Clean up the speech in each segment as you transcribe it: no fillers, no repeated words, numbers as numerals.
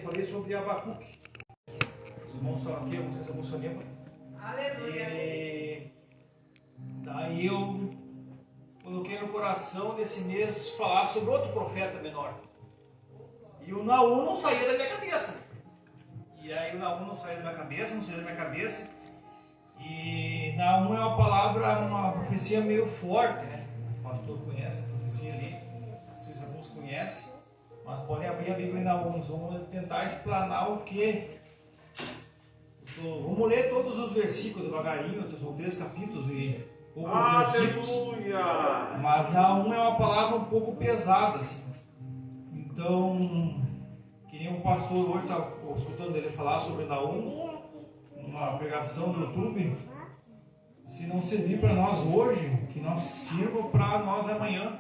falei sobre Abacuque. Os irmãos estão aqui, não sei se alguns se lembram. Aleluia. E daí eu coloquei no coração nesse mês falar sobre outro profeta menor. E o Naum não saía da minha cabeça. E aí o Naum não saía da minha cabeça, não saía da minha cabeça. E Naum é uma palavra, uma profecia meio forte, né? O pastor conhece a profecia ali. Não sei se alguns conhecem. Mas podem abrir a Bíblia em Naum. Vamos tentar explanar o que. Vamos ler todos os versículos devagarinho, são 3 capítulos e poucos versículos. Mas Naum é uma palavra um pouco pesada, assim. Então, que nem o pastor hoje está escutando ele falar sobre Naum, uma pregação do YouTube. Se não servir para nós hoje, que nós sirva para nós amanhã.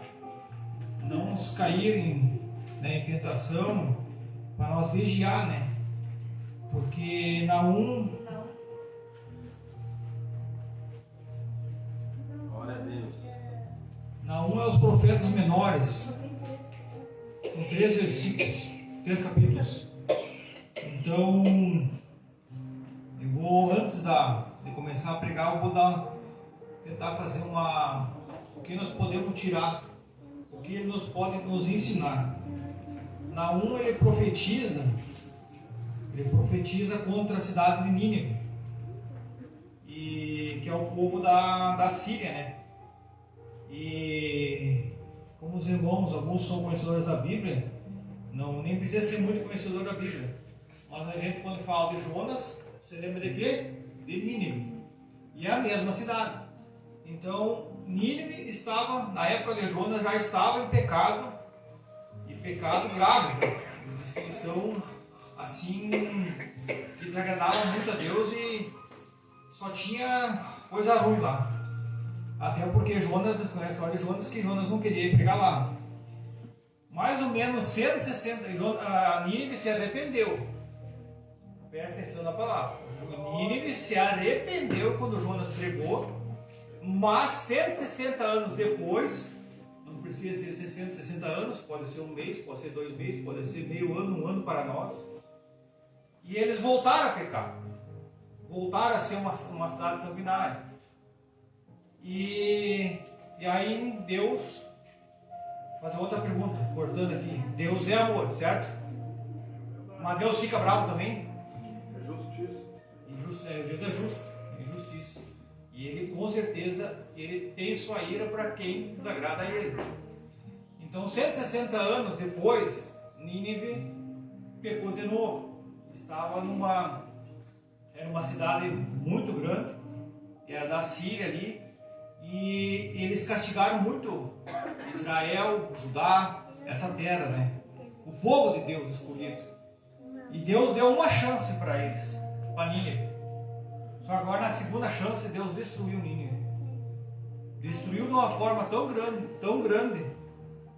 Não nos caírem, né, em tentação, para nós vigiar, né? Porque Naum, glória a Deus. Naum é os profetas menores, com 3 versículos, 3 capítulos. Então, eu vou, antes de começar a pregar, eu vou tentar fazer o que nós podemos tirar, o que ele nos pode nos ensinar. Naum, ele profetiza contra a cidade de Nínive, e que é o povo da Síria, né? E como os irmãos, alguns são conhecedores da Bíblia, nem precisa ser muito conhecedor da Bíblia, mas a gente, quando fala de Jonas, você lembra de quê? De Nínive, e é a mesma cidade. Então Nínive estava, na época de Jonas, já estava em pecado, e pecado grave, de destruição assim, que desagradava muito a Deus, e só tinha coisa ruim lá. Até porque Jonas, desconhece a história de Jonas, que Jonas não queria ir pregar lá. Mais ou menos 160, Nínive se arrependeu. Presta atenção na palavra. Nínive se arrependeu quando Jonas pregou, mas 160 anos depois, não precisa ser 160 anos, pode ser um mês, pode ser 2 meses, pode ser meio ano, um ano para nós. E eles voltaram a pecar, voltaram a ser uma cidade sanguinária. E aí Deus, fazer outra pergunta, cortando aqui. Deus é amor, certo? Mas Deus fica bravo também? É justiça. Deus é justo, é justiça. E Ele, com certeza, Ele tem sua ira para quem desagrada a Ele. Então, 160 anos depois, Nínive pecou de novo. Era uma cidade muito grande, era da Síria ali, e eles castigaram muito Israel, Judá, essa terra, né? O povo de Deus escolhido. E Deus deu uma chance para eles, para Nínive. Só agora, na segunda chance, Deus destruiu Nínive. Destruiu de uma forma tão grande,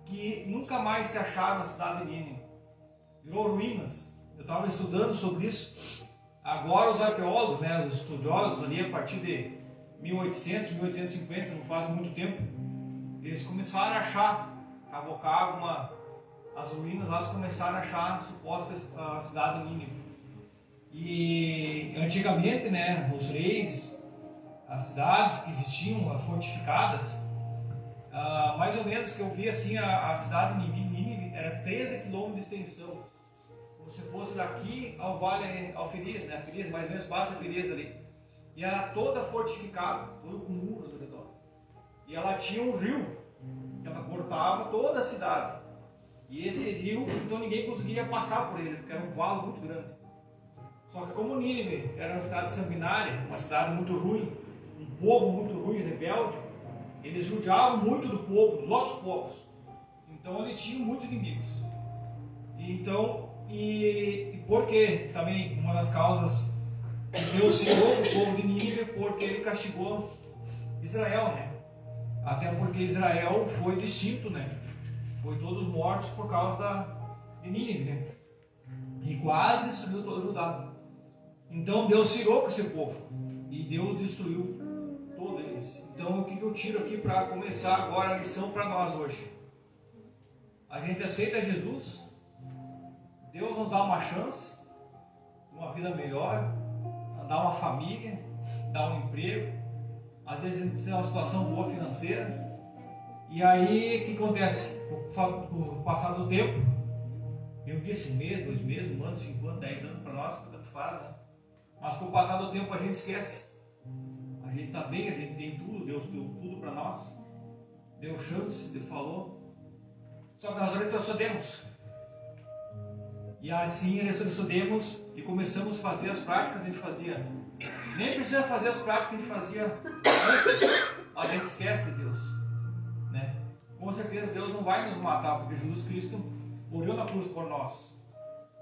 que nunca mais se acharam a cidade de Nínive. Virou ruínas. Eu estava estudando sobre isso. Agora os arqueólogos, né, os estudiosos ali, a partir de 1800, 1850, não faz muito tempo, eles começaram a achar, cavocar as ruínas lá, eles começaram a achar a suposta a cidade de Nínive. E antigamente, né, os reis, as cidades que existiam fortificadas, mais ou menos que eu vi assim, a cidade de Nínive era 13 km de extensão. Como se fosse daqui ao Vale Alferias, né? Alferias, mais ou menos, passa Alferias ali. E era toda fortificada, toda com muros ao redor. E ela tinha um rio, que ela cortava toda a cidade. E esse rio, então ninguém conseguia passar por ele, porque era um vale muito grande. Só que como Nínive era uma cidade sanguinária, uma cidade muito ruim, um povo muito ruim, rebelde, eles judiavam muito do povo, dos outros povos. Então ele tinha muitos inimigos. E porque também uma das causas que Deus tirou o povo de Nínive, porque ele castigou Israel, né? Até porque Israel foi distinto, né? Foi todos mortos por causa de Nínive, né? E quase destruiu todo Judá. Então Deus tirou com esse povo e Deus destruiu todos eles. Então o que eu tiro aqui para começar agora a lição para nós hoje? A gente aceita Jesus, Deus nos dá uma chance, uma vida melhor, dá uma família, dá um emprego, às vezes a gente tem uma situação boa financeira, e aí o que acontece? Com o passar do tempo, eu disse, 1 mês, 2 meses, 1 ano, 5 anos, 10 anos, para nós, tanto faz, né? Mas com o passar do tempo a gente esquece. A gente está bem, a gente tem tudo, Deus deu tudo para nós, deu chance, Deus falou, só que nós retrocedemos. E assim retrocedemos e começamos a fazer as práticas que a gente fazia. Nem precisa fazer as práticas que a gente fazia antes, a gente esquece de Deus, né? Com certeza Deus não vai nos matar, porque Jesus Cristo morreu na cruz por nós.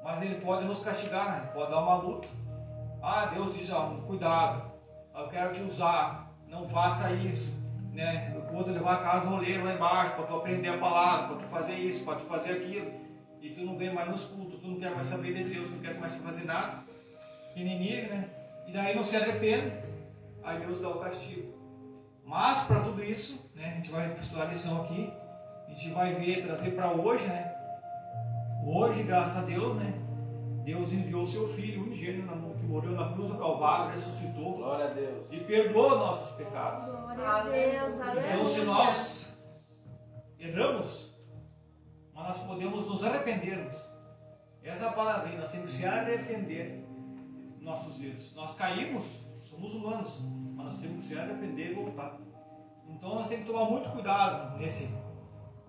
Mas Ele pode nos castigar, né? Pode dar uma luta. Deus diz, cuidado, eu quero te usar, não faça isso, né? Eu vou te levar a casa no oleiro lá embaixo, para tu aprender a palavra, para tu fazer isso, para tu fazer aquilo. E tu não vem mais nos cultos, tu não quer mais saber de Deus, não quer mais fazer nada. Que nem ele, né? E daí não se arrepende, aí Deus dá o castigo. Mas para tudo isso, né, a gente vai estudar a lição aqui, a gente vai ver, trazer para hoje, né? Hoje, graças a Deus, né? Deus enviou o seu Filho unigênito, que morreu na cruz do Calvário, ressuscitou. Glória a Deus. E perdoou nossos pecados. Glória a Deus, aleluia. Então, se nós erramos, mas nós podemos nos arrependermos. Essa é a palavra, nós temos que se arrepender dos nossos erros. Nós caímos, somos humanos, mas nós temos que se arrepender e voltar. Então nós temos que tomar muito cuidado nessa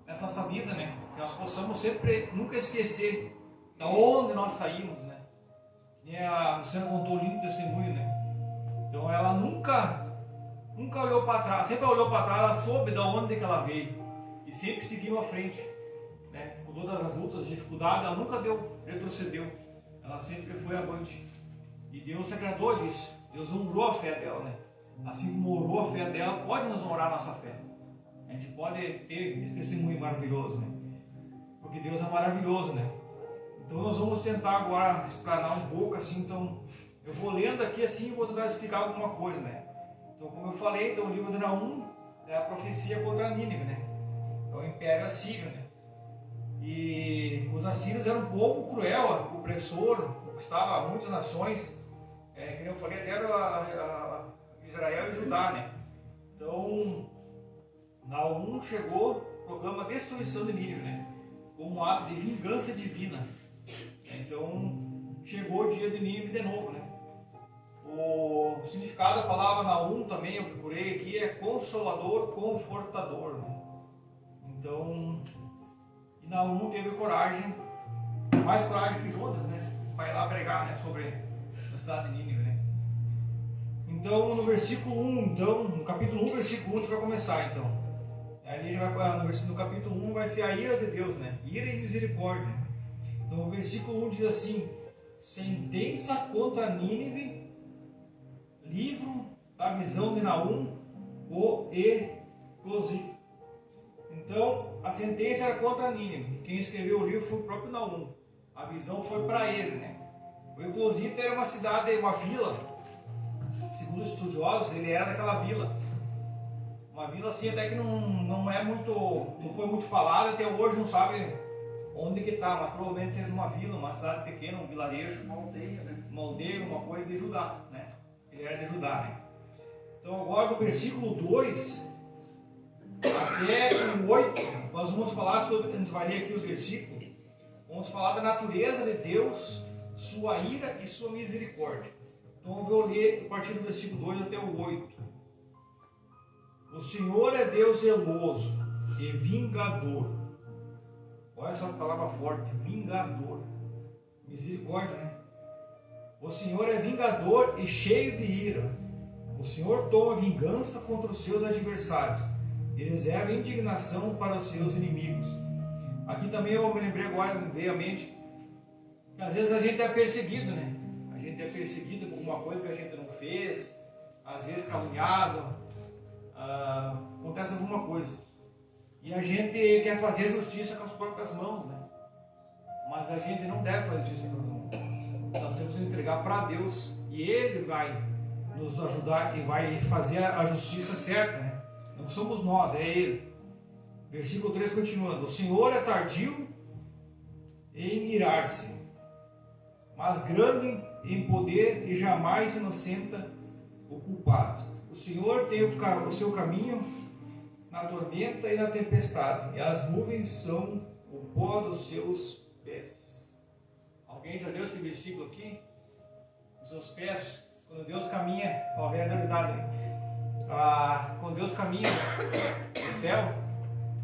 nossa vida, né? Que nós possamos sempre, nunca esquecer da onde nós saímos, né? E a Luciana contou um lindo testemunho, né? Então ela nunca olhou para trás, sempre olhou para trás, ela soube de onde que ela veio e sempre seguiu à frente, né? Com todas as lutas, dificuldades, ela nunca retrocedeu, ela sempre foi avante. E Deus se agradou disso, Deus honrou a fé dela, né? Assim como honrou a fé dela, pode nos honrar a nossa fé. A gente pode ter esse testemunho maravilhoso, né? Porque Deus é maravilhoso, né? Então nós vamos tentar agora explanar um pouco assim, então eu vou lendo aqui assim e vou tentar explicar alguma coisa, né? Então como eu falei, então o livro de Naum é a profecia contra Nínive, né? É o Império Assírio, né? E os assírios eram um povo cruel, opressor, conquistava muitas nações, como eu falei, até era Israel e Judá, né? Então Naum chegou, proclama a destruição de Nínive, né? Como um ato de vingança divina. Então chegou o dia de Nínive de novo, né? O significado da palavra Naum também, eu procurei aqui, é consolador, confortador, né? Então Naum teve coragem, mais coragem que Jonas, né? Vai lá pregar, né, sobre a cidade de Nínive, né? Então no versículo 1, então, no capítulo 1, versículo 1, a gente vai começar então. Ali no capítulo 1 vai ser a ira de Deus, né? Ira e misericórdia. Então o versículo 1 diz assim: sentença contra Nínive, livro da visão de Naum, o Eclosito. Então a sentença era contra Nínive. Quem escreveu o livro foi o próprio Naum. A visão foi para ele, né? O Eclosito era uma cidade, uma vila. Segundo os estudiosos, ele era daquela vila. Uma vila assim até que não foi muito falada, até hoje não sabe onde que está, mas provavelmente seja uma vila, uma cidade pequena, um vilarejo, uma aldeia, né? Uma aldeia, uma coisa de Judá, né? Ele era de Judá, né? Então agora do versículo 2 até o 8, nós vamos falar sobre, a gente vai ler aqui os versículos, vamos falar da natureza de Deus, sua ira e sua misericórdia. Então eu vou ler a partir do versículo 2 até o 8. O Senhor é Deus zeloso e vingador. Olha essa palavra forte, vingador. Misericórdia, né? O Senhor é vingador e cheio de ira. O Senhor toma vingança contra os seus adversários e reserva indignação para os seus inimigos. Aqui também eu me lembrei agora, veio à mente, que às vezes a gente é perseguido, né? A gente é perseguido por alguma coisa que a gente não fez, às vezes caluniado, acontece alguma coisa. E a gente quer fazer justiça com as próprias mãos, né? Mas a gente não deve fazer justiça com as mãos. Nós temos que entregar para Deus e Ele vai nos ajudar e vai fazer a justiça certa, né? Não somos nós, é Ele. Versículo 3 continuando: o Senhor é tardio em irar-se, mas grande em poder e jamais inocenta o culpado. O Senhor tem o seu caminho na tormenta e na tempestade, e as nuvens são o pó dos seus pés. Alguém já leu esse versículo aqui? Os seus pés, quando Deus caminha, quando Deus caminha no céu,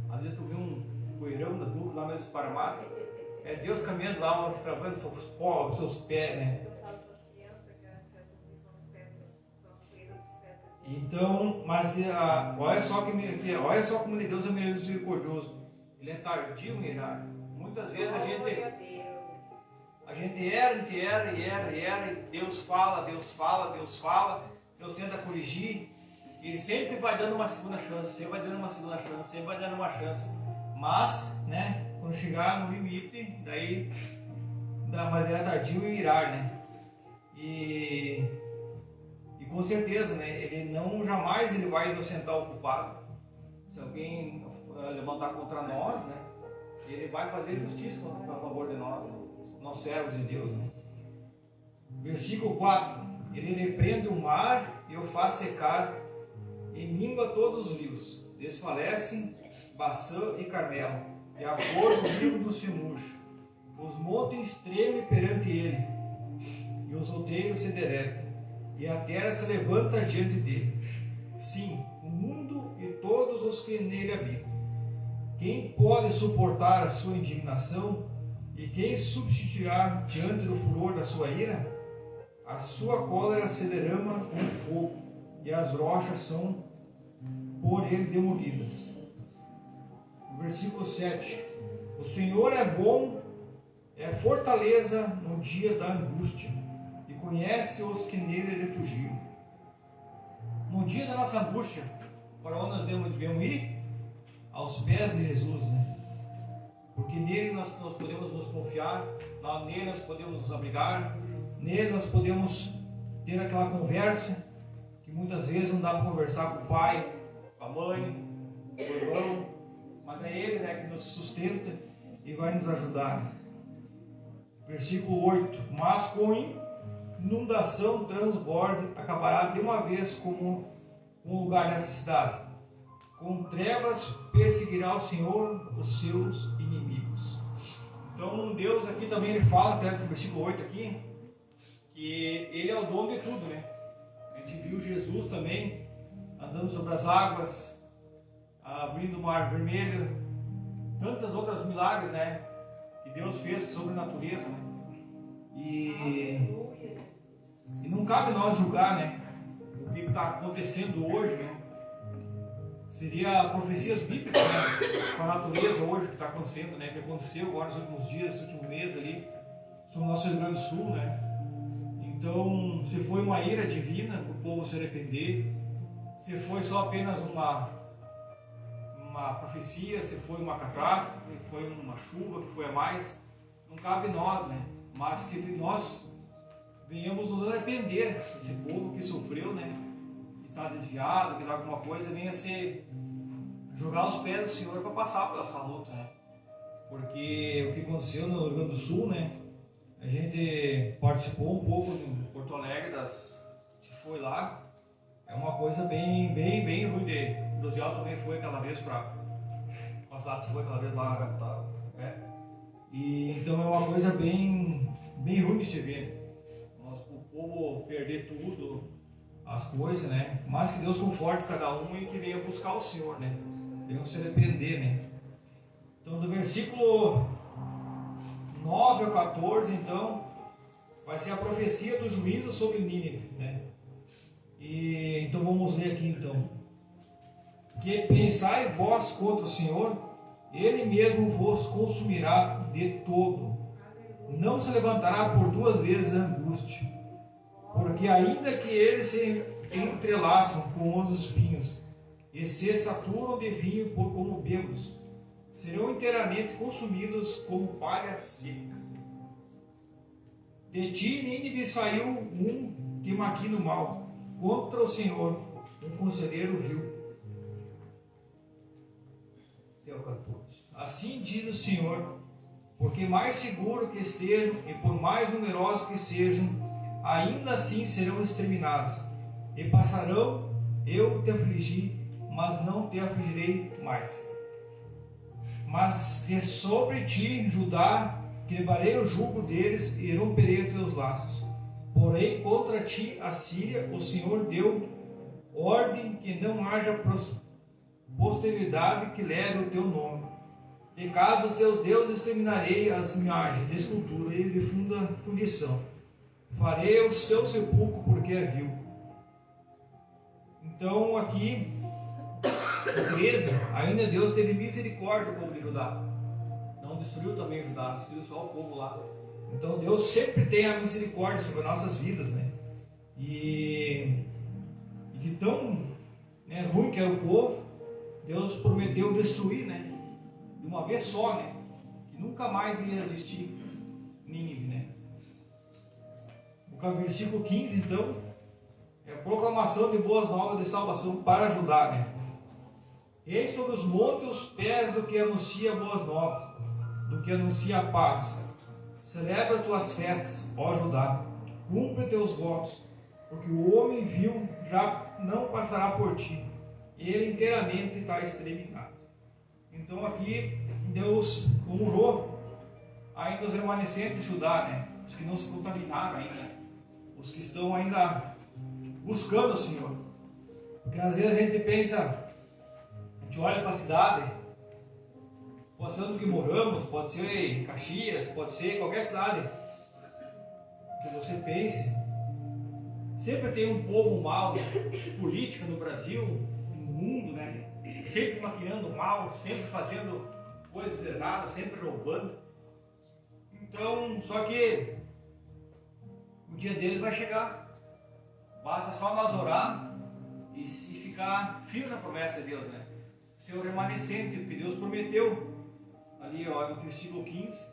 às vezes tu vê um poeirão das nuvens lá mesmo para mata, é Deus caminhando lá, travando os seus pós, os seus pés, né? Então, mas olha só como Deus é misericordioso. Ele é tardio em irar. Muitas vezes a gente erra, e Deus fala, Deus tenta corrigir. Ele sempre vai dando uma segunda chance, mas, né, quando chegar no limite, daí, mas ele é tardio em irar, né? E com certeza, né, ele jamais vai inocentar o culpado. Se alguém levantar contra nós, né, ele vai fazer justiça a favor de nós servos de Deus, né? Versículo 4: ele repreende o mar e o faz secar, e mingua todos os rios. Desfalecem Baçã e Carmelo, e a flor do livro se murcha. Os montes tremem perante ele, e os outeiros se derretem, e a terra se levanta diante dele. Sim, o mundo e todos os que nele habitam. Quem pode suportar a sua indignação? E quem subsistirá diante do furor da sua ira? A sua cólera se derrama como fogo, e as rochas são por ele demolidas. Versículo 7: o Senhor é bom, é fortaleza no dia da angústia, e conhece os que nele refugiam. No dia da nossa angústia, para onde nós devemos ir? Aos pés de Jesus, né? Porque nele nós podemos nos confiar, nele nós podemos nos abrigar, nele nós podemos ter aquela conversa que muitas vezes não dá para conversar com o pai, com a mãe, com o irmão, mas é ele, né, que nos sustenta e vai nos ajudar. Versículo 8: mas com inundação transborde, acabará de uma vez como um lugar dessa cidade. Com trevas perseguirá o Senhor os seus inimigos. Então Deus aqui também ele fala, até esse versículo 8 aqui, que ele é o dono de tudo, né? A gente viu Jesus também andando sobre as águas, abrindo o mar vermelho, tantas outras milagres, né, que Deus fez sobre a natureza, né? E não cabe nós julgar, né, o que está acontecendo hoje, né? Seria profecias bíblicas, né, com a natureza hoje que está acontecendo, né, que aconteceu agora nos últimos dias, nos últimos meses ali, sobre o nosso Rio Grande do Sul, né? Então, se foi uma ira divina para o povo se arrepender, se foi só apenas uma profecia, se foi uma catástrofe, se foi uma chuva que foi a mais, não cabe nós, né? Mas que nós venhamos nos arrepender, esse povo que sofreu, né? Que está desviado, que dá alguma coisa, venha se jogar aos pés do Senhor para passar por essa luta, né? Porque o que aconteceu no Rio Grande do Sul, né? A gente participou um pouco em Porto Alegre, que foi lá, é uma coisa bem ruim. O Josiel também foi aquela vez lá na capital, né? E então é uma coisa bem ruim de se ver. O povo perder tudo, as coisas, né? Mas que Deus conforte cada um e que venha buscar o Senhor, né? Venham se arrepender, né? Então do versículo 9 ao 14, então, vai ser a profecia do juízo sobre Nínive, né? E então vamos ler aqui então. Que pensai vós contra o Senhor, Ele mesmo vos consumirá de todo. Não se levantará por duas vezes a angústia, porque ainda que eles se entrelaçam com os espinhos e se saturam de vinho como bêbados, serão inteiramente consumidos como palha seca. De ti, Nínive, saiu um que maquina o mal contra o Senhor, um conselheiro vil. Até o 14. Assim diz o Senhor: porque mais seguro que estejam e por mais numerosos que sejam, ainda assim serão exterminados. E passarão, eu te afligi, mas não te afligirei mais. Mas é sobre ti, Judá, que levarei o jugo deles e romperei os teus laços. Porém, contra ti, a Síria, o Senhor deu ordem que não haja posteridade que leve o teu nome. De casa dos teus deuses exterminarei as imagens de escultura e de fundição. Farei o seu sepulcro porque é vil. Então aqui, no 13, ainda Deus teve misericórdia do povo de Judá. Não destruiu também Judá, destruiu só o povo lá. Então Deus sempre tem a misericórdia sobre nossas vidas, né? E de tão ruim que era o povo, Deus prometeu destruir, né? De uma vez só, né? Que nunca mais ia existir Nínive, né? O versículo 15, então, é a proclamação de boas novas de salvação para Judá, né? Eis sobre os montes os pés do que anuncia boas novas, do que anuncia a paz. Celebra tuas festas, ó Judá, cumpre teus votos, porque o homem vil já não passará por ti, ele inteiramente está exterminado. Então aqui Deus honrou ainda os remanescentes de Judá, né? Os que não se contaminaram ainda, os que estão ainda buscando o Senhor. Porque às vezes a gente pensa, a gente olha para a cidade, pode ser onde que moramos, pode ser em Caxias, pode ser em qualquer cidade que você pense, sempre tem um povo mau, política no Brasil, no mundo, né? Sempre maquinando mal, sempre fazendo coisas erradas, sempre roubando. Então, só que o dia deles vai chegar. Basta só nós orar e ficar firme na promessa de Deus, né? Ser o remanescente, que Deus prometeu ali, ó, no versículo 15,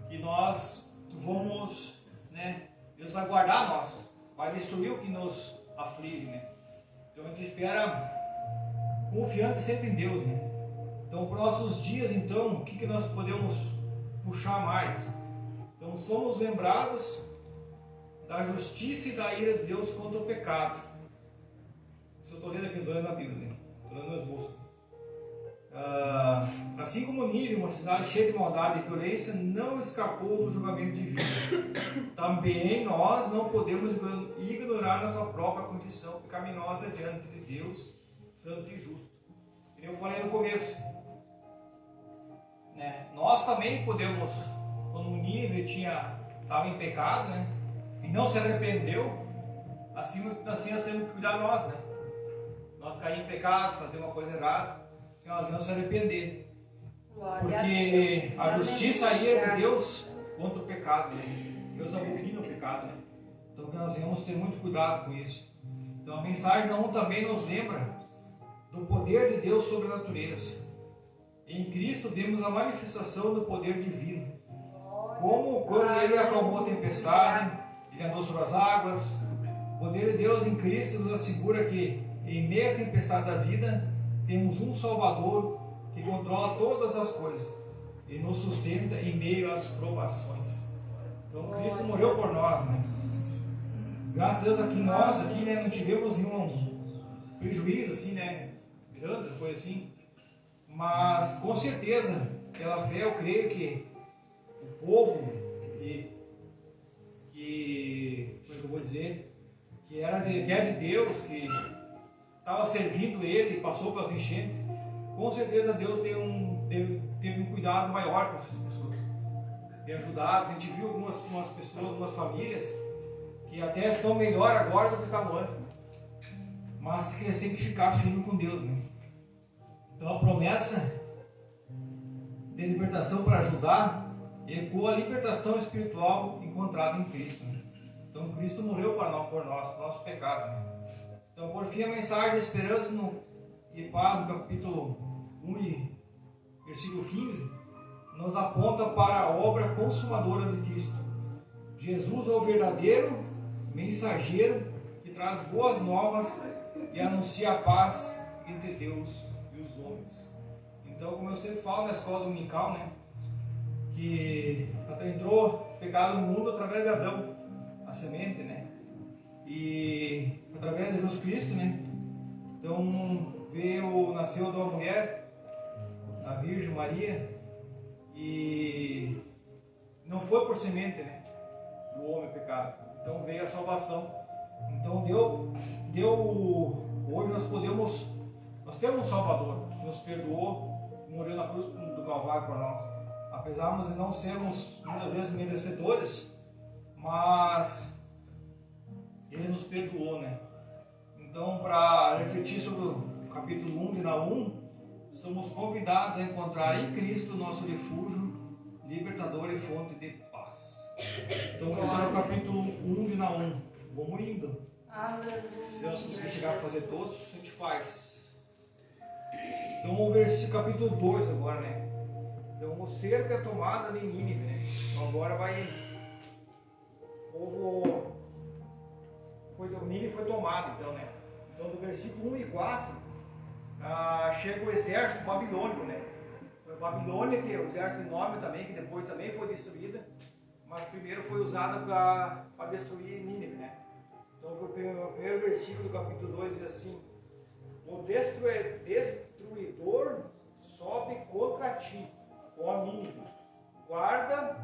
que nós vamos, né? Deus vai guardar nós, vai destruir o que nos aflige, né? Então a gente espera confiante sempre em Deus, né? Então, para os nossos dias, então, o que nós podemos puxar mais? Então, somos lembrados da justiça e da ira de Deus contra o pecado. Isso eu estou lendo aqui, estou lendo na Bíblia, né? Estou lendo no esboço. Assim como Nínive, uma cidade cheia de maldade e violência, não escapou do julgamento divino. Também nós não podemos ignorar nossa própria condição pecaminosa diante de Deus, santo e justo. Como eu falei no começo, né? Nós também podemos, quando Nínive estava em pecado, né? E não se arrependeu, assim nós temos que cuidar de nós, né? Nós cair em pecado, fazer uma coisa errada, nós vamos se arrepender. Porque a justiça aí é de Deus contra o pecado, né? Deus abomina o pecado, né? Então nós vamos ter muito cuidado com isso. Então a mensagem da 1 também nos lembra do poder de Deus sobre a natureza. Em Cristo vemos a manifestação do poder divino. Como quando Ele acalmou a tempestade, Ele andou sobre as águas. O poder de Deus em Cristo nos assegura que, em meio à tempestade da vida, temos um Salvador que controla todas as coisas e nos sustenta em meio às provações. Então Cristo morreu por nós, né? Graças a Deus aqui né, não tivemos nenhum prejuízo assim, né? Grande, coisa assim. Mas com certeza, pela fé eu creio que o povo como é que eu vou dizer, que é de Deus, que estava servindo Ele, passou pelas enchentes, com certeza Deus teve um cuidado maior com essas pessoas, tem ajudado. A gente viu algumas pessoas, algumas famílias que até estão melhor agora do que estavam antes, né? Mas que tem que ficar firme com Deus, né? Então a promessa de libertação para ajudar ecoa a libertação espiritual encontrada em Cristo, né? Então Cristo morreu por nosso pecado, né? Então por fim a mensagem da esperança e paz no capítulo 1 e versículo 15 nos aponta para a obra consumadora de Cristo. Jesus é o verdadeiro mensageiro que traz boas novas e anuncia a paz entre Deus e os homens. Então, como eu sempre falo na escola dominical, né, que entrou pecado no mundo através de Adão, a semente, né? E através de Jesus Cristo, né? Então nasceu de uma mulher, a Virgem Maria, e não foi por semente, né? Do homem pecado. Então veio a salvação. Então hoje nós temos um Salvador que nos perdoou, morreu na cruz do Calvário para nós. Apesar de não sermos muitas vezes merecedores, mas Ele nos perdoou, né? Então, para refletir sobre o capítulo 1 de Naum, somos convidados a encontrar em Cristo nosso refúgio, libertador e fonte de paz. Então, esse é o capítulo 1 de Naum. Vamos indo. Se nós conseguirmos chegar a fazer todos, a gente faz. Então, vamos ver esse capítulo 2 agora, né? Então, o cerco é tomada de Nínive, né? Então, agora vai... O Nínive foi tomado, então, né? Então, do versículo 1 e 4, chega o exército babilônico, né? A Babilônia, que é o exército enorme também, que depois também foi destruída, mas primeiro foi usada para destruir Nínive, né? Então, o primeiro versículo do capítulo 2 diz assim: o destruidor sobe contra ti, ó Nínive, guarda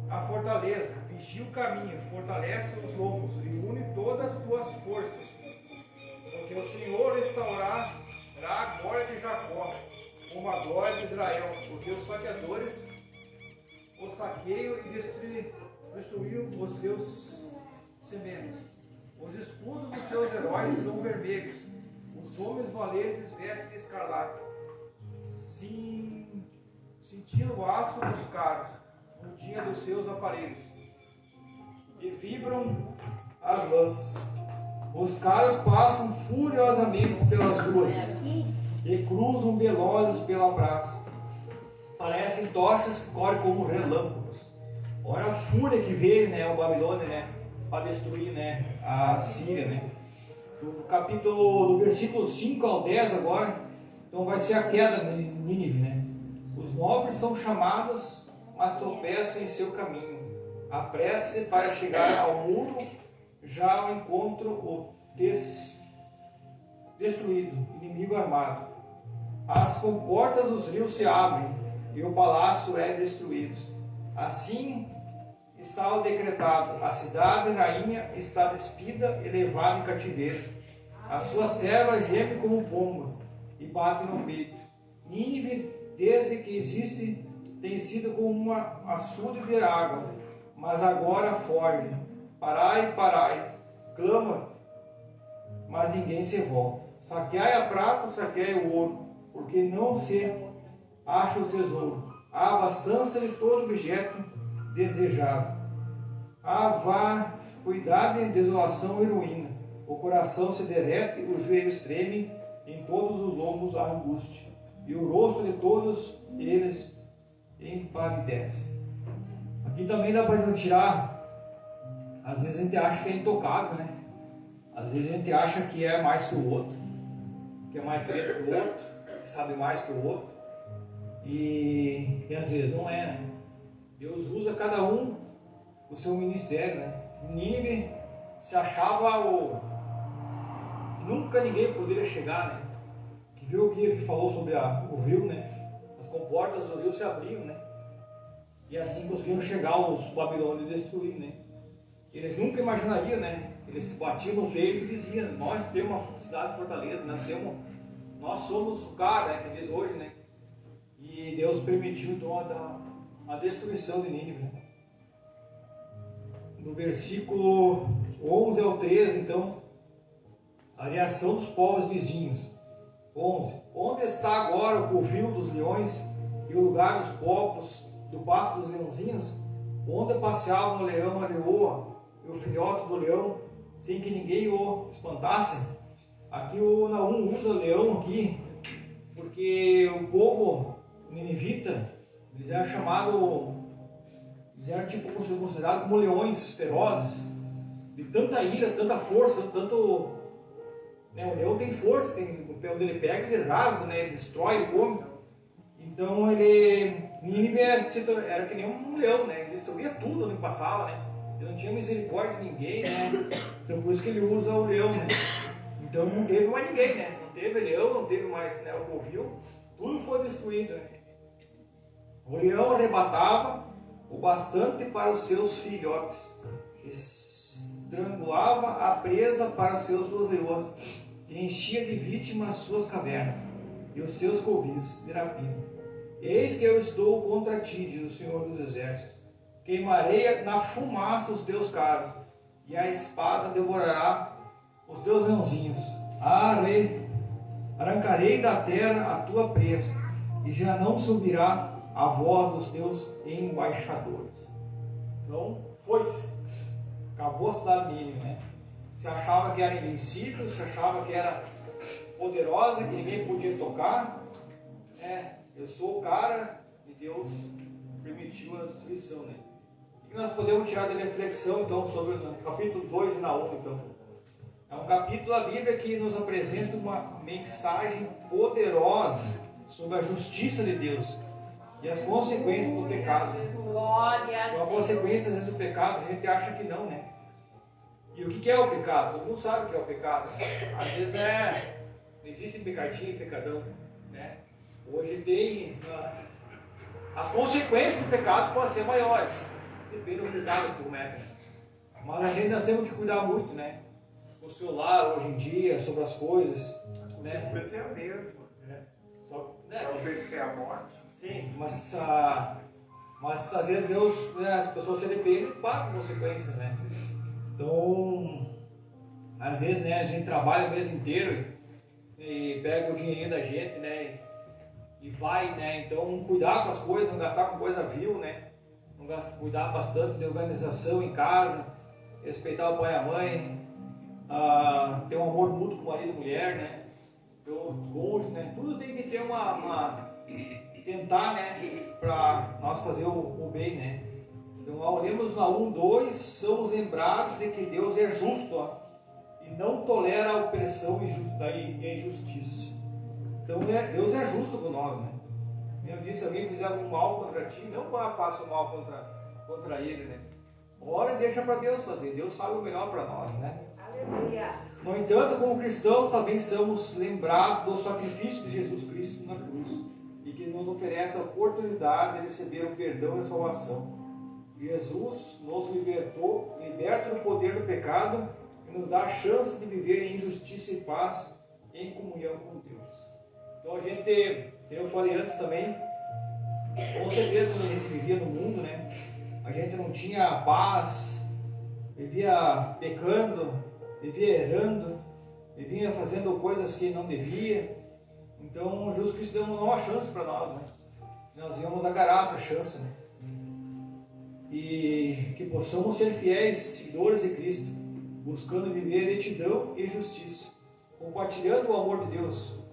a fortaleza, vigia o caminho, fortalece os lombos e une todas as tuas forças, porque o Senhor restaurará a glória de Jacó, como a glória de Israel, porque os saqueadores o saqueiam e destruíram os seus sementes. Os escudos dos seus heróis são vermelhos, os homens valentes vestem de escarlate, sentindo o aço dos carros, no dia dos seus aparelhos, e vibram as lanças. Os caras passam furiosamente pelas ruas e cruzam velozes pela praça. Parecem tochas que correm como relâmpagos. Olha a fúria que veio, né, o Babilônia, né, para destruir, né, a Síria, né. Do versículo 5 ao 10 agora, então vai ser a queda de Nínive, né. Os nobres são chamados, mas tropeçam em seu caminho. Apresse para chegar ao muro, já ao encontro o destruído, inimigo armado. As comportas dos rios se abrem e o palácio é destruído. Assim está o decretado: a cidade rainha está despida e levada em cativeiro. As suas servas gemem como pombas e batem no peito. Nínive, desde que existe, tem sido como uma açude de águas, mas agora foge. Parai, parai, clama, mas ninguém se volta. Saqueai a prata, saqueai o ouro, porque não se acha o tesouro. Há abastança de todo objeto desejável. Há vacuidade, desolação e ruína. O coração se derrete, os joelhos tremem, em todos os lombos há angústia, e o rosto de todos eles empalidece. Aqui também dá para a gente tirar, às vezes a gente acha que é intocável, né? Às vezes a gente acha que é mais que o outro, que é mais feito que o outro, que sabe mais que o outro, e às vezes não é, né? Deus usa cada um o seu ministério, né? Nínive se achava nunca ninguém poderia chegar, né? Que viu o que falou sobre o rio, né? As comportas do rio se abriam, né? E assim conseguiram chegar os babilônios e destruir, né? Eles nunca imaginariam, né? Eles batiam no peito e diziam: nós temos uma cidade fortaleza, nós somos o cara, né? Que diz hoje, né? E Deus permitiu então a destruição de Nínive, né? No versículo 11 ao 13, então, a reação dos povos vizinhos. 11. Onde está agora o covil dos leões e o lugar dos povos do pasto dos leãozinhos? Onde passeava o leão, a leoa e o filhote do leão, sem que ninguém o espantasse? Aqui o Naum usa leão aqui, porque o povo ninivita, eles eram chamados, eles eram tipo considerados como leões ferozes, de tanta ira, tanta força, tanto, né, o leão tem força, onde ele pega, ele rasga, né, ele destrói, come. Então ele Nínive era que nem um leão, né? Ele destruía tudo onde passava, né? Ele não tinha misericórdia de ninguém, né? Então por isso que ele usa o leão, né? Então não teve mais ninguém, né? Não teve leão, não teve mais, né, o covil, tudo foi destruído, né? O leão arrebatava o bastante para os seus filhotes, estrangulava a presa para suas leoas, e enchia de vítimas as suas cavernas e os seus covis de rapina. Eis que eu estou contra ti, diz o Senhor dos Exércitos, queimarei na fumaça os teus carros, e a espada devorará os teus leãozinhos. Arrancarei da terra a tua presa, e já não subirá a voz dos teus embaixadores. Então, foi-se. Acabou a cidade de Nínive, né? Se achava que era invencível, se achava que era poderosa, que ninguém podia tocar. Eu sou o cara, e Deus permitiu a destruição, né? O que nós podemos tirar de reflexão, então, sobre o capítulo 2 de Naum, então? É um capítulo da Bíblia que nos apresenta uma mensagem poderosa sobre a justiça de Deus e as consequências do pecado. Então, a consequência às vezes, do pecado, a gente acha que não, né? E o que é o pecado? Todo mundo sabe o que é o pecado. Às vezes existe pecadinho e pecadão, né? Hoje tem as consequências do pecado podem ser maiores, depende do pecado que comete. Mas a gente nós temos que cuidar muito, né? O celular hoje em dia, sobre as coisas, né? Você pensa é a mesma, né? Só, É o jeito que é a morte. Sim, mas às vezes Deus, né, as pessoas se arrependem e pagam consequências, né? Então, às vezes, né, a gente trabalha o mês inteiro e pega o dinheirinho da gente, né? E vai, né? Então, cuidar com as coisas, não gastar com coisa vil, né? Cuidar bastante de organização em casa, respeitar o pai e a mãe, ter um amor mútuo com o marido e mulher, né? Os cônjuges, né? Tudo tem que ter tentar, né? Para nós fazer o bem, né? Então, ao lermos na 1:2, somos lembrados de que Deus é justo, ó, e não tolera a opressão e a injustiça. Então, Deus é justo com nós, né? Eu disse, se alguém fizer algum mal contra ti, não faça o mal contra ele, né? Ora e deixa para Deus fazer. Deus sabe o melhor para nós, né? Aleluia. No entanto, como cristãos, também somos lembrados do sacrifício de Jesus Cristo na cruz e que nos oferece a oportunidade de receber o perdão e a salvação. Jesus nos liberta do poder do pecado e nos dá a chance de viver em justiça e paz em comunhão com Deus. Então eu falei antes também, com certeza quando a gente vivia no mundo, né, a gente não tinha paz, vivia pecando, vivia errando, vivia fazendo coisas que não devia. Então Jesus Cristo deu uma nova chance para nós, né? Nós íamos agarrar essa chance, né? E que possamos ser fiéis seguidores de Cristo, buscando viver retidão e justiça, compartilhando o amor de Deus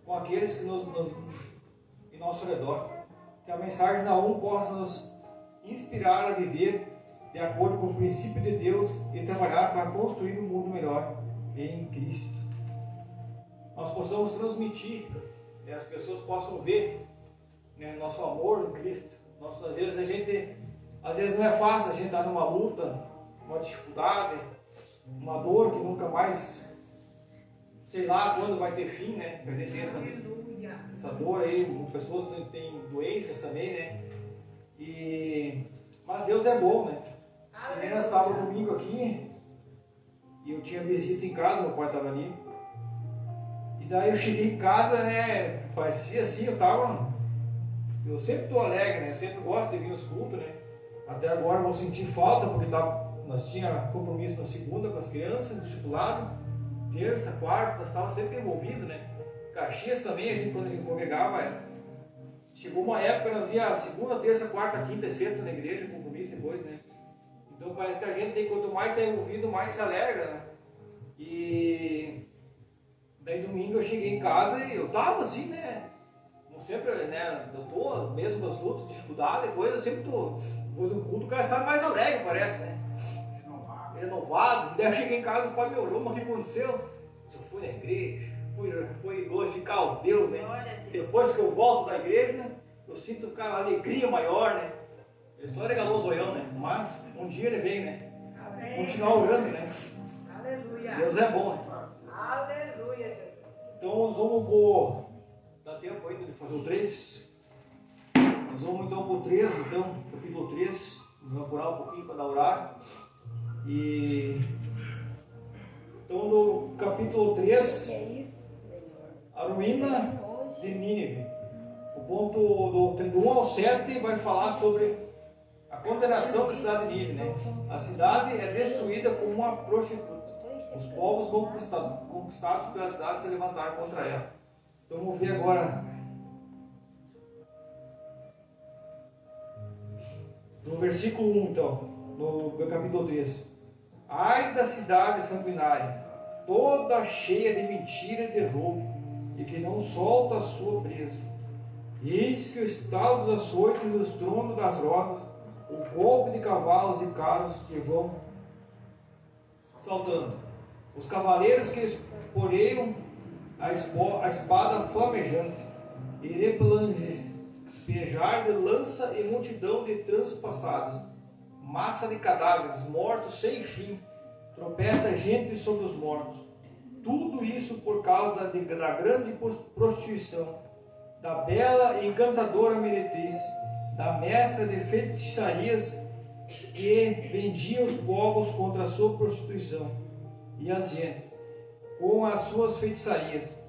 com aqueles que em nosso redor. Que a mensagem da possa nos inspirar a viver de acordo com o princípio de Deus e trabalhar para construir um mundo melhor em Cristo. Nós possamos transmitir, né, as pessoas possam ver, né, nosso amor no Cristo. Às vezes não é fácil, a gente está numa luta, uma dificuldade, uma dor que nunca mais, sei lá quando vai ter fim, né? A gente tem essa dor aí, pessoas têm doenças também, né? Mas Deus é bom, né? Nós estávamos domingo aqui e eu tinha visita em casa, meu pai estava ali. E daí eu cheguei em casa, né? Parecia assim, eu sempre estou alegre, né? Sempre gosto de vir aos cultos, né? Até agora vou sentir falta, porque nós tínhamos compromisso na segunda com as crianças, discipulado, terça, quarta, nós estávamos sempre envolvidos, né? Caxias também, quando a gente congregava, chegou uma época, nós ia segunda, terça, quarta, quinta e sexta na igreja, compromisso depois, né? Então parece que a gente tem, quanto mais está envolvido, mais se alegra, né? E daí domingo eu cheguei em casa e eu estava assim, né? Não sempre, né? Eu tô, mesmo com as lutas, dificuldade e coisa, eu sempre tô. Depois do culto o cara sai mais alegre, parece, né? Renovado. Daí eu cheguei em casa, o pai me olhou, mas o que aconteceu? Eu fui na igreja, fui glorificar o Deus, né? Depois que eu volto da igreja, eu sinto, cara, uma alegria maior, né? Ele só regalou o zoião, né? Mas um dia ele vem, né? Amém. Continuar orando, né? Aleluia. Deus é bom, né? Aleluia, Jesus. Então nós vamos pro... Dá tempo ainda de fazer o 3? Nós vamos então pro 3, então, capítulo 3. Vamos apurar um pouquinho para dar horário. E... Então no capítulo 3, a ruína de Nínive. O ponto do 1 ao 7 vai falar sobre a condenação da cidade de Nínive, né? A cidade é destruída como uma prostituta. Os povos conquistados pela cidade se levantaram contra ela. Então vamos ver agora no versículo 1, então, no capítulo 3. Ai da cidade sanguinária, toda cheia de mentira e de roubo, e que não solta a sua presa. Eis que o estalo dos açoites e o estrondo das rodas, o golpe de cavalos e carros que vão saltando. Os cavaleiros que esporeiam a espada flamejante, e replantejar de lança e multidão de transpassados, massa de cadáveres, mortos sem fim, tropeça gente sobre os mortos. Tudo isso por causa da grande prostituição, da bela e encantadora meretriz, da mestra de feitiçarias que vendia os povos contra a sua prostituição e as gentes com as suas feitiçarias.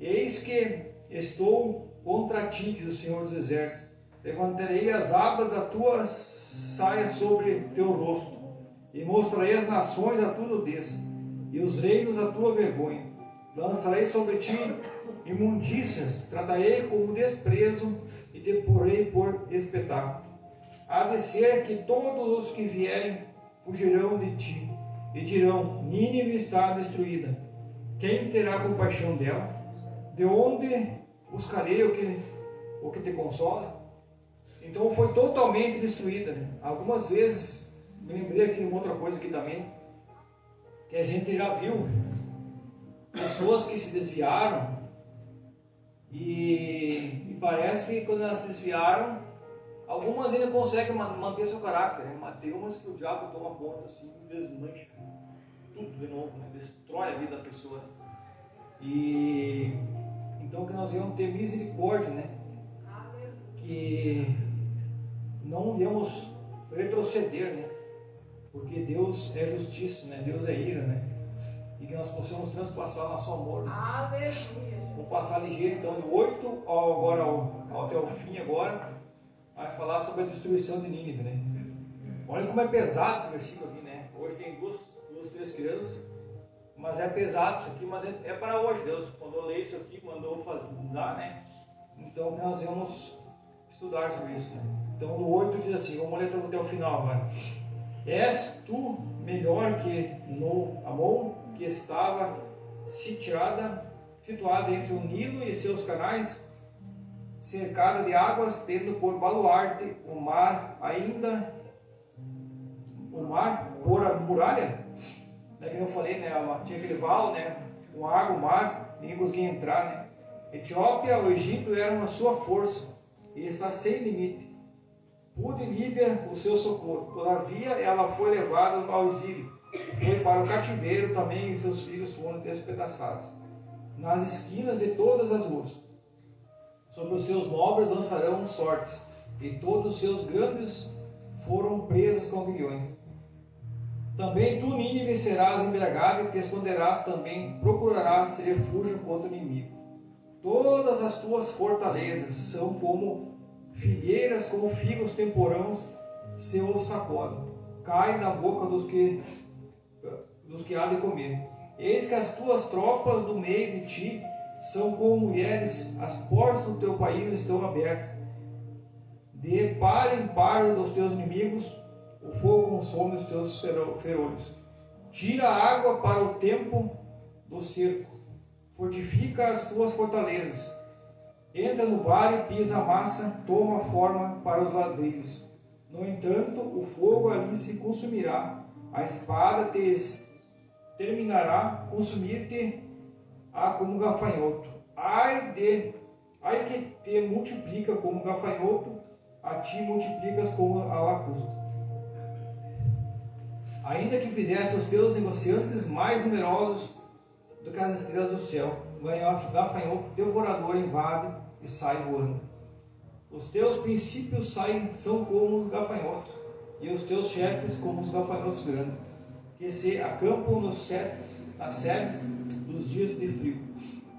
Eis que estou contra ti, diz o Senhor dos Exércitos. Levantarei as abas da tua saia sobre teu rosto, e mostrarei as nações a tua nudez, e os reinos a tua vergonha. Lançarei sobre ti imundícias, tratarei como desprezo, e te porei por espetáculo. Há de ser que todos os que vierem fugirão de ti, e dirão: Nínive está destruída. Quem terá compaixão dela? De onde buscarei o que te consola? Então foi totalmente destruída, né? Algumas vezes, me lembrei aqui de uma outra coisa aqui também, que a gente já viu pessoas que se desviaram, e parece que quando elas se desviaram, algumas ainda conseguem manter seu caráter, né? Mas tem umas que o diabo toma conta assim, e desmancha tudo de novo, né? Destrói a vida da pessoa. E então que nós devemos ter misericórdia, né? Que não devemos retroceder, né? Porque Deus é justiça, né? Deus é ira, né? E que nós possamos transpassar nosso amor, né? Aleluia. Vamos passar ligeiro então do 8 até o fim agora. Vai falar sobre a destruição de Nínive, né? Olha como é pesado esse versículo aqui, né? Hoje tem três crianças, mas é pesado isso aqui, mas é para hoje. Deus mandou ler isso aqui, mandou fazer, né? Então nós vamos estudar sobre isso, né? Então no 8 diz assim, vamos ler até o final agora. És tu melhor que no Amon, que estava situada entre o Nilo e seus canais, cercada de águas, tendo por baluarte o mar por a muralha, né, que eu falei, né, tinha aquele val, né, com água, o mar, ninguém conseguia entrar, né. Etiópia, o Egito eram a sua força, e está sem limite. Pude Líbia o seu socorro, todavia ela foi levada ao exílio, foi para o cativeiro também, e seus filhos foram despedaçados nas esquinas de todas as ruas. Sobre os seus nobres lançarão sortes, e todos os seus grandes foram presos com grilhões. Também tu, Nínive, serás embriagado e te esconderás também, procurarás refúgio contra o inimigo. Todas as tuas fortalezas são como figueiras, como figos temporãos, se os sacodem. Cai na boca dos que há de comer. Eis que as tuas tropas do meio de ti são como mulheres, as portas do teu país estão abertas. De par em par dos teus inimigos, o fogo consome os teus ferolhos. Tira a água para o tempo do cerco, fortifica as tuas fortalezas. Entra no vale, pisa a massa, toma forma para os ladrilhos. No entanto, o fogo ali se consumirá, a espada te terminará, consumir-te-á como gafanhoto. Ai de Ai que te multiplica como gafanhoto, a ti multiplicas como a lacusta. Ainda que fizesse os teus negociantes mais numerosos do que as estrelas do céu, gafanhoto devorador invade e sai voando. Os teus princípios são como os gafanhotos, e os teus chefes como os gafanhotos grandes, que se acampam nas sebes dos dias de frio.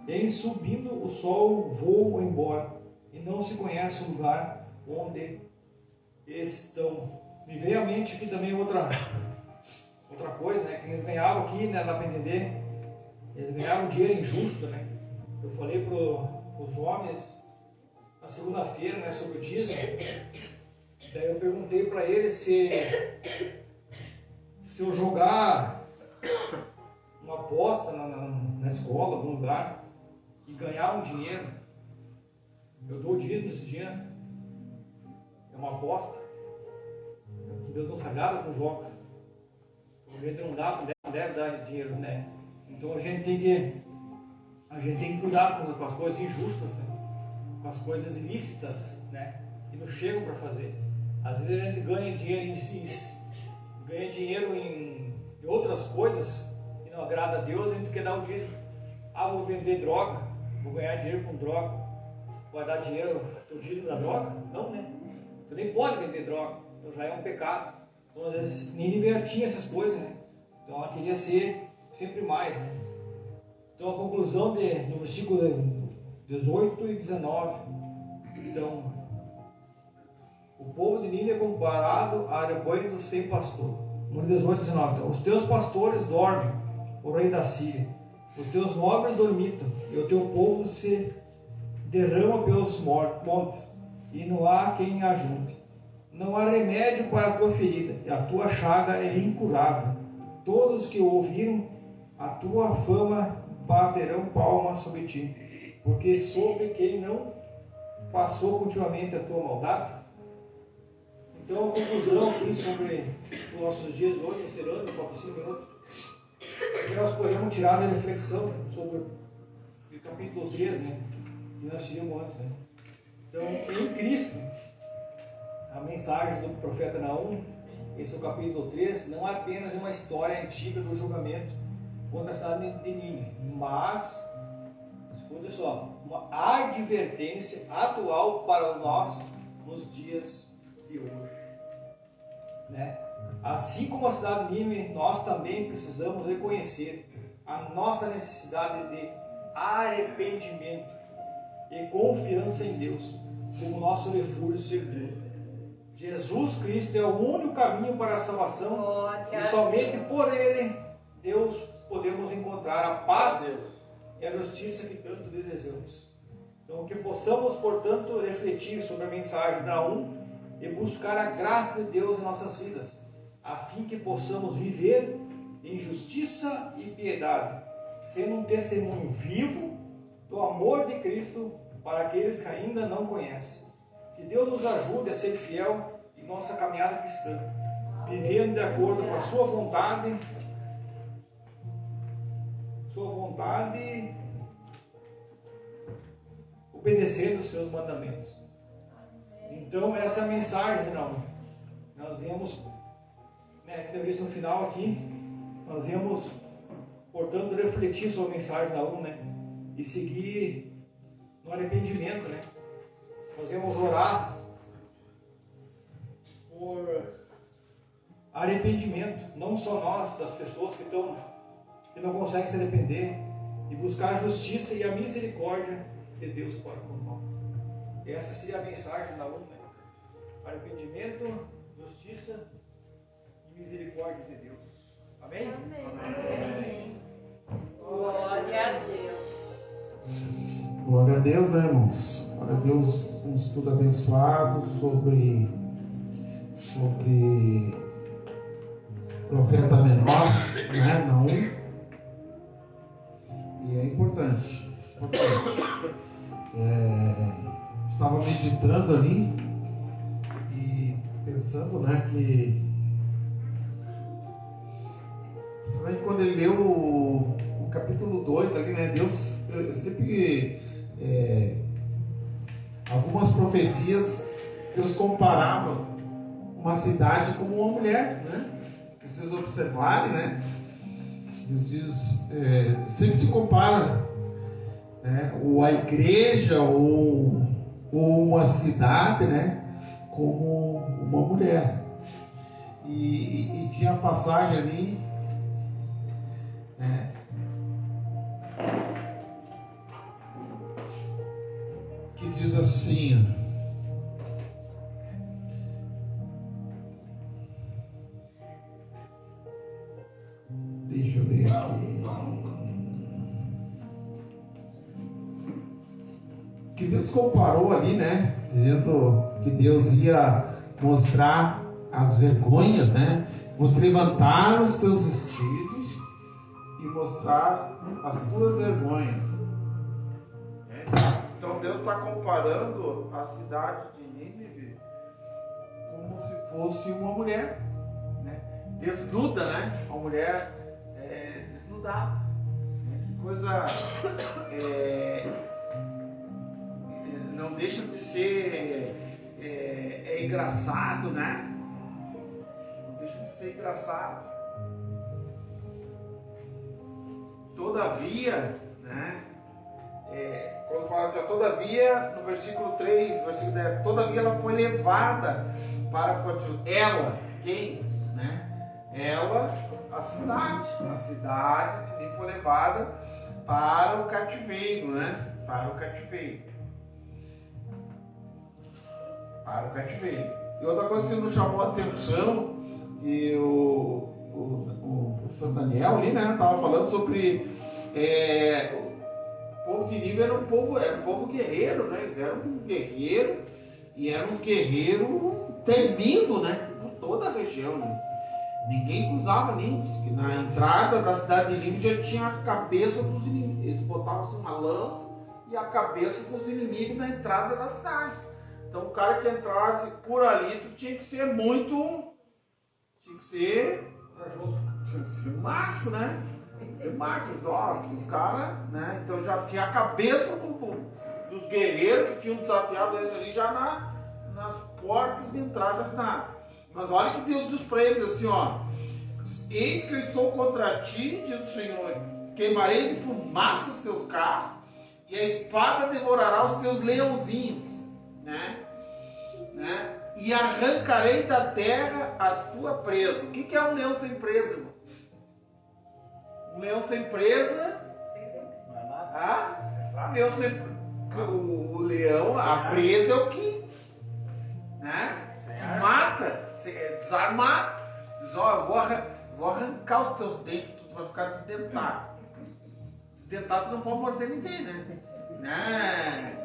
E em subindo o sol voam embora, e não se conhece o lugar onde estão. Me veio à mente aqui também outra coisa, né? Que eles ganhavam aqui, né? Dá para entender. Eles ganharam dinheiro injusto, né? Eu falei para os jovens na segunda-feira, né? Sobre o dízimo. Daí eu perguntei para eles se eu jogar uma aposta na escola, algum lugar, e ganhar um dinheiro, eu dou o dízimo esse dia. É uma aposta. Deus não se agrada com jogos. A gente não deve dar dinheiro, né? Então a gente tem que cuidar com as coisas injustas, né? Com as coisas ilícitas, né? Que não chegam para fazer. Às vezes a gente ganha dinheiro em outras coisas que não agrada a Deus, a gente quer dar o dinheiro. Vou vender droga, vou ganhar dinheiro com droga. Vai dar dinheiro o dízimo da droga? Não, né? Tu nem pode vender droga, então já é um pecado. Então às vezes Nínive tinha essas coisas, né? Então ela queria ser sempre mais, né? Então a conclusão no versículo 18 e 19. Então, o povo de Nínive é comparado a rebanho sem pastor. No 18 e 19. Então, os teus pastores dormem, o rei da Síria. Os teus nobres dormitam, e o teu povo se derrama pelos montes, e não há quem ajunte. Não há remédio para a tua ferida, e a tua chaga é incurável. Todos que ouviram a tua fama baterão palmas sobre ti, porque sobre quem não passou continuamente a tua maldade. Então a conclusão aqui sobre os nossos dias hoje, encerrando, falta 5 minutos, que nós podemos tirar da reflexão sobre o capítulo 13, né, que nós tínhamos antes, né? Então, em Cristo, a mensagem do profeta Naum, esse é o capítulo 13, não é apenas uma história antiga do julgamento contra a cidade de Nínive, mas, escuta só, uma advertência atual para nós nos dias de hoje, né? Assim como a cidade de Nínive, nós também precisamos reconhecer a nossa necessidade de arrependimento e confiança em Deus como nosso refúgio seguro. Jesus Cristo é o único caminho para a salvação e somente por Ele, Deus, podemos encontrar a paz e a justiça que tanto desejamos. Então, que possamos, portanto, refletir sobre a mensagem de Naum e buscar a graça de Deus em nossas vidas, a fim que possamos viver em justiça e piedade, sendo um testemunho vivo do amor de Cristo para aqueles que ainda não conhecem. Que Deus nos ajude a ser fiel em nossa caminhada cristã, vivendo de acordo com a sua vontade, obedecendo os seus mandamentos. Então essa é a mensagem, não. Nós íamos, né, que eu disse no final aqui, nós íamos, portanto, refletir sobre a mensagem da né, e seguir no arrependimento, né? Nós íamos orar por arrependimento, não só nós, das pessoas que não conseguem se arrepender, e buscar a justiça e a misericórdia de Deus para com nós. Essa seria a mensagem da né? Arrependimento, justiça e misericórdia de Deus. Amém? Amém. Glória a Deus. Glória a Deus, né, irmãos? Glória a Deus, um estudo abençoado sobre profeta menor, né? Não. E é importante. Estava meditando ali e pensando, né, que principalmente quando ele leu o capítulo 2 ali, né, Deus sempre algumas profecias, Deus comparava uma cidade como uma mulher, né? Se vocês observarem, né? Deus diz, sempre se compara, né? Ou a igreja ou uma cidade, né? Como uma mulher. E tinha a passagem ali, né? Que diz assim, deixa eu ver aqui, que Deus comparou ali, né, dizendo que Deus ia mostrar as vergonhas, né, vou levantar os teus vestidos e mostrar as tuas vergonhas. Então Deus está comparando a cidade de Nínive como se fosse uma mulher, né? Desnuda, né? Uma mulher desnudada, né? Que coisa não deixa de ser engraçado, né? Não deixa de ser engraçado. Todavia, né? Quando fala assim, todavia, no versículo 3, versículo 10, todavia ela foi levada para o cativeiro. Ela, quem? Né? Ela, a cidade que foi levada para o cativeiro, né? Para o cativeiro. E outra coisa que nos chamou a atenção, que o professor Daniel ali, né, estava falando sobre o povo de Nínive era um povo guerreiro, né? Eles eram um guerreiro e eram um guerreiro temido, né? Por toda a região, né? Ninguém cruzava nem na entrada da cidade de Nínive já tinha a cabeça dos inimigos. Eles botavam uma lança e a cabeça dos inimigos na entrada da cidade. Então o cara que entrasse por ali tinha que ser macho, né? Marcos, os caras, né? Então já tinha a cabeça dos guerreiros que tinham desafiado eles ali já nas portas de entrada da cidade. Mas olha que Deus diz para eles assim, ó: eis que eu estou contra ti, diz o Senhor, queimarei de fumaça os teus carros e a espada devorará os teus leãozinhos, né? E arrancarei da terra as tuas presas. O que é um leão sem presa, irmão? Um leão sem presa. Um leão sem presa. O leão, a presa é o que, né? Mata, desarmado. Diz, ó, eu vou arrancar os teus dentes, tu vai ficar desdentado. Desdentado tu não pode morder ninguém, né?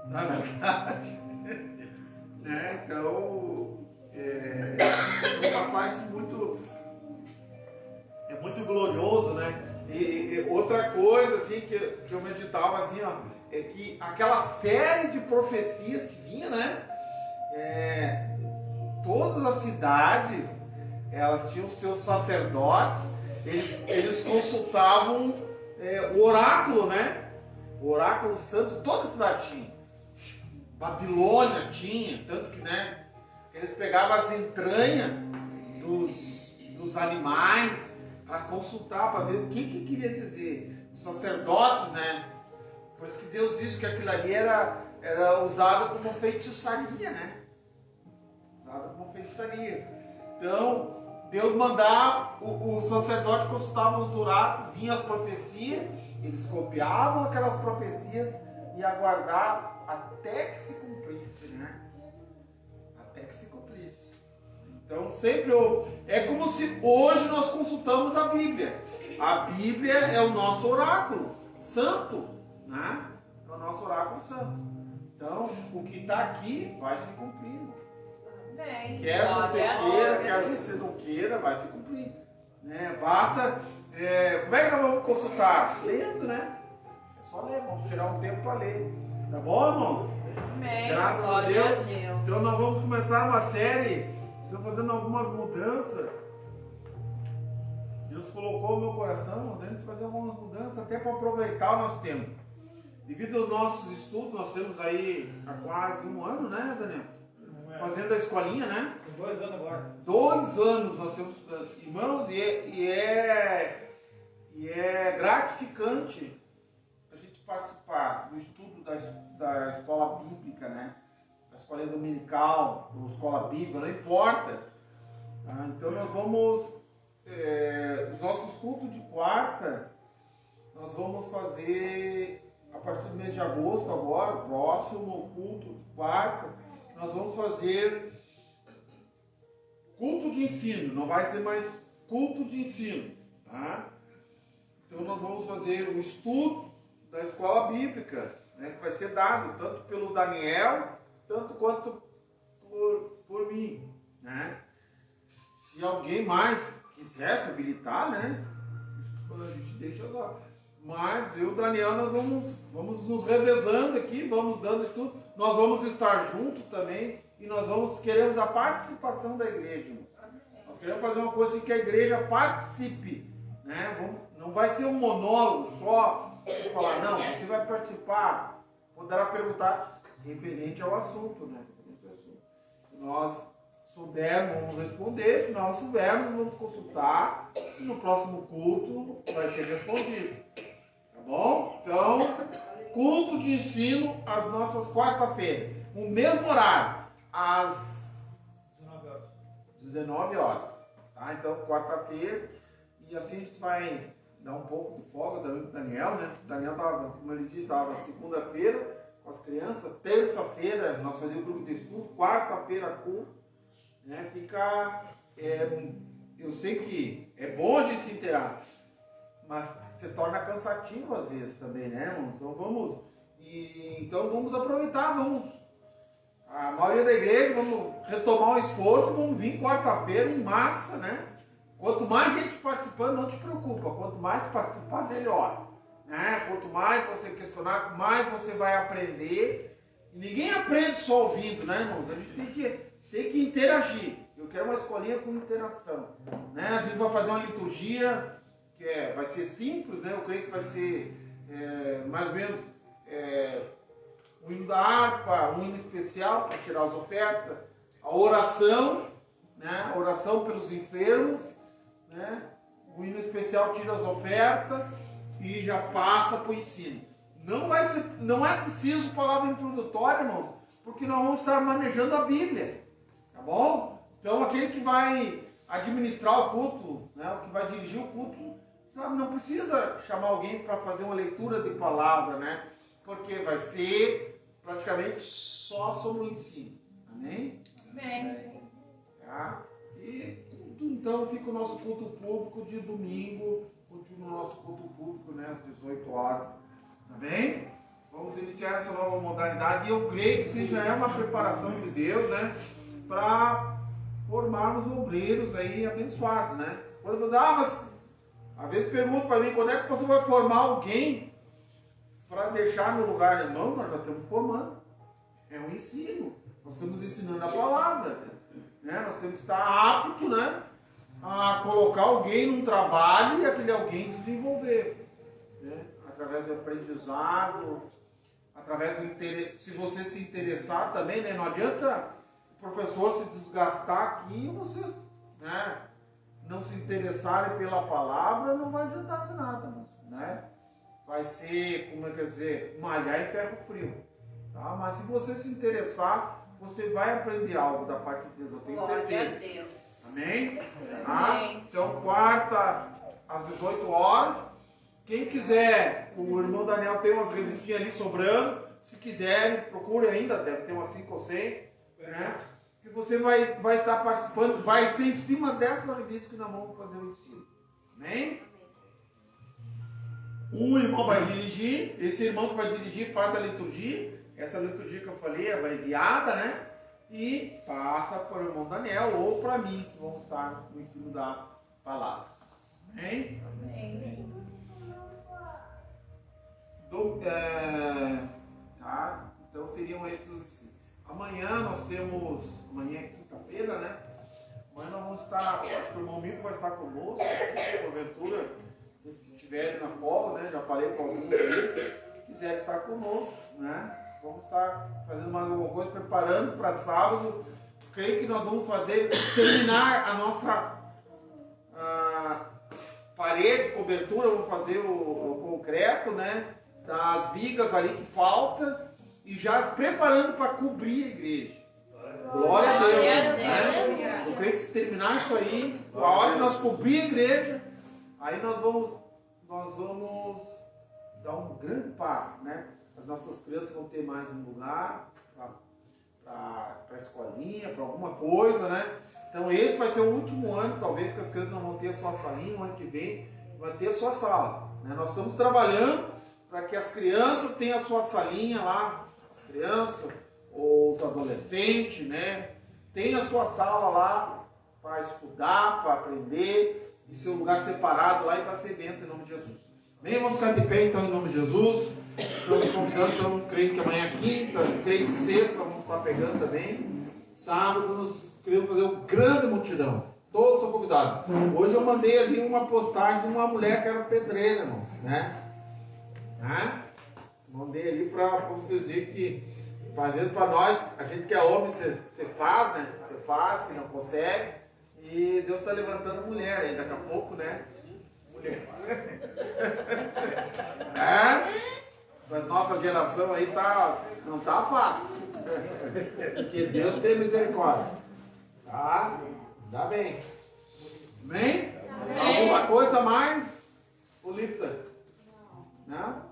Na verdade. Né? Então, uma passagem muito glorioso, né? E outra coisa assim que eu meditava assim, ó, é que aquela série de profecias que vinha, né? Todas as cidades, elas tinham seus sacerdotes, eles consultavam o oráculo, né? O oráculo santo, toda a cidade tinha. Babilônia tinha, tanto que, né, eles pegavam as entranhas dos animais para consultar, para ver o que queria dizer. Os sacerdotes, né? Por isso que Deus disse que aquilo ali era usado como feitiçaria, né? Usado como feitiçaria. Então, Deus mandava, o sacerdote consultava os oráculos, vinha as profecias, eles copiavam aquelas profecias e aguardavam até que se cumprisse, né? Até que se cumprisse. Então sempre é como se hoje nós consultamos a Bíblia. A Bíblia é o nosso oráculo santo, né? É o nosso oráculo santo. Então o que está aqui vai se cumprir. Bem, Quer você queira, quer você não queira, vai se cumprir, né? Basta. Como é que nós vamos consultar? Lendo, né? É só ler. Vamos tirar um tempo para ler. Tá bom, irmãos? Amém. Graças a Deus. Então nós vamos começar uma série. Estou fazendo algumas mudanças. Deus colocou no meu coração a gente fazer algumas mudanças até para aproveitar o nosso tempo. Devido aos nossos estudos, nós temos aí há quase um ano, né, Daniel? Fazendo a escolinha, né? 2 anos agora. 2 anos nós temos estudando. Irmãos, e é gratificante a gente participar do estudo da escola bíblica, né? Da escola dominical, ou escola bíblica, não importa. Então nós vamos, os nossos cultos de quarta, nós vamos fazer a partir do mês de agosto agora, o próximo culto de quarta, nós vamos fazer culto de ensino, não vai ser mais culto de ensino, tá? Então nós vamos fazer o estudo da escola bíblica, né, que vai ser dado tanto pelo Daniel, tanto quanto por mim, né? Se alguém mais quiser se habilitar, né, a gente deixa lá. Mas eu e o Daniel, nós vamos nos revezando aqui, vamos dando estudo, nós vamos estar juntos também e nós queremos a participação da igreja, irmãos. Nós queremos fazer uma coisa em que a igreja participe, né? Não vai ser um monólogo só, falar, não, você vai participar, poderá perguntar referente ao assunto, né? Se nós soubermos, vamos responder, se nós soubermos, vamos consultar e no próximo culto vai ser respondido. Tá bom? Então, culto de ensino às nossas quarta-feiras. O mesmo horário, às 19 horas. Tá? Então, quarta-feira. E assim a gente vai dar um pouco de folga também pro Daniel, né? O Daniel estava, como ele disse, estava segunda-feira com as crianças, terça-feira nós fazíamos grupo de estudo, quarta-feira culto. Né? Eu sei que é bom a gente se inteirar, mas se torna cansativo às vezes também, né, irmão? Então vamos aproveitar, a maioria da igreja, vamos retomar o esforço, vamos vir quarta-feira em massa, né? Quanto mais gente participando, não te preocupa, quanto mais participar, melhor, né? Quanto mais você questionar, mais você vai aprender. E ninguém aprende só ouvindo, né, irmãos? A gente tem que interagir. Eu quero uma escolinha com interação, né? A gente vai fazer uma liturgia que vai ser simples, né? Eu creio que vai ser mais ou menos o hino da harpa, um hino especial para tirar as ofertas, a oração, né? A oração pelos enfermos, né? O hino especial tira as ofertas e já passa para o ensino. Não é preciso palavra introdutória, irmãos, porque nós vamos estar manejando a Bíblia. Tá bom? Então aquele que vai administrar o culto, né, o que vai dirigir o culto, sabe, não precisa chamar alguém para fazer uma leitura de palavra, né? Porque vai ser praticamente só sobre o ensino. Amém? Amém. Tá? E então fica o nosso culto público de domingo, continua o nosso culto público, né, às 18 horas. Tá bem? Vamos iniciar essa nova modalidade e eu creio que isso já é uma preparação de Deus, né? Para formarmos obreiros aí abençoados, né? Mas às vezes perguntam para mim, quando é que você vai formar alguém para deixar no lugar? Irmão, nós já estamos formando. É um ensino. Nós estamos ensinando a palavra, né? Nós temos que estar apto, né, a colocar alguém num trabalho e aquele alguém desenvolver, né? Através do aprendizado, através do interesse. Se você se interessar também, né? Não adianta o professor se desgastar aqui e vocês, né, não se interessarem pela palavra, não vai adiantar de nada, né? Vai ser, como é que dizer, malhar em ferro frio, tá? Mas se você se interessar, você vai aprender algo da parte de Deus, eu tenho certeza. Amém? Tá? Então, quarta, às 18 horas. Quem quiser, o irmão Daniel tem umas revistinhas ali sobrando. Se quiserem, procure ainda, deve ter umas 5 ou 6. Né? Que você vai estar participando, vai ser em cima dessa revista que nós vamos fazer o ensino. Amém? Um irmão vai dirigir, esse irmão que vai dirigir faz a liturgia. Essa liturgia que eu falei é abreviada, né? E passa para o irmão Daniel ou para mim, que vamos estar no ensino da palavra. Amém? Amém. Tá? Então seriam esses. Amanhã nós temos. Amanhã é quinta-feira, né? Amanhã nós vamos estar. Acho que o irmão Milton vai estar conosco, porventura, os que estiverem na folga, né? Já falei com alguns aí. quiser estar conosco, né? Vamos estar fazendo mais alguma coisa, preparando para sábado. Creio que nós vamos terminar a nossa parede, cobertura, vamos fazer o concreto, né? Das vigas ali que falta e já se preparando para cobrir a igreja. Glória a Deus, né? Eu creio que se terminar isso aí, a hora que nós cobrir a igreja, aí nós vamos dar um grande passo, né? As nossas crianças vão ter mais um lugar para a escolinha, para alguma coisa, né? Então esse vai ser o último ano, talvez, que as crianças não vão ter a sua salinha, o ano que vem vai ter a sua sala, né? Nós estamos trabalhando para que as crianças tenham a sua salinha lá, as crianças ou os adolescentes, né? Tenham a sua sala lá para estudar, para aprender, e seu lugar separado lá e para ser bênção em nome de Jesus. Bem, vamos ficar de pé então em nome de Jesus. Estamos convidando, então, creio que amanhã é quinta, creio que sexta, vamos estar pegando também. Sábado, nós queremos fazer um grande mutirão. Todos são convidados. Hoje eu mandei ali uma postagem de uma mulher que era pedreira, irmãos, né? Mandei ali para vocês verem que, às vezes, para nós, a gente que é homem, você faz, né? Você faz, que não consegue. E Deus está levantando mulher aí, daqui a pouco, né? Mulher. Essa nossa geração aí não tá fácil. Porque Deus tem misericórdia. Tá? Dá bem. Amém? Alguma coisa mais? Polita? Não?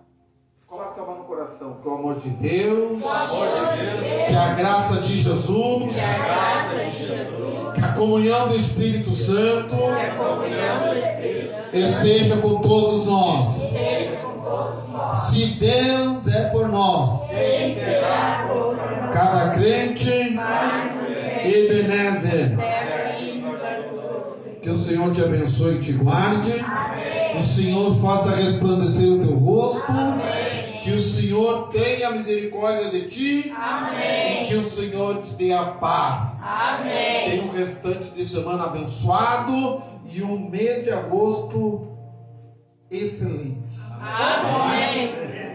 Coloca a tua mão no coração. Que o amor de Deus, que a graça de Jesus, que a comunhão do Espírito Santo esteja com todos nós. Se Deus é por nós, cada crente Ebenezer. Que o Senhor te abençoe e te guarde. O Senhor faça resplandecer o teu rosto. Que o Senhor tenha misericórdia de ti. E que o Senhor te dê a paz. Tenha um restante de semana abençoado e um mês de agosto excelente. Amém.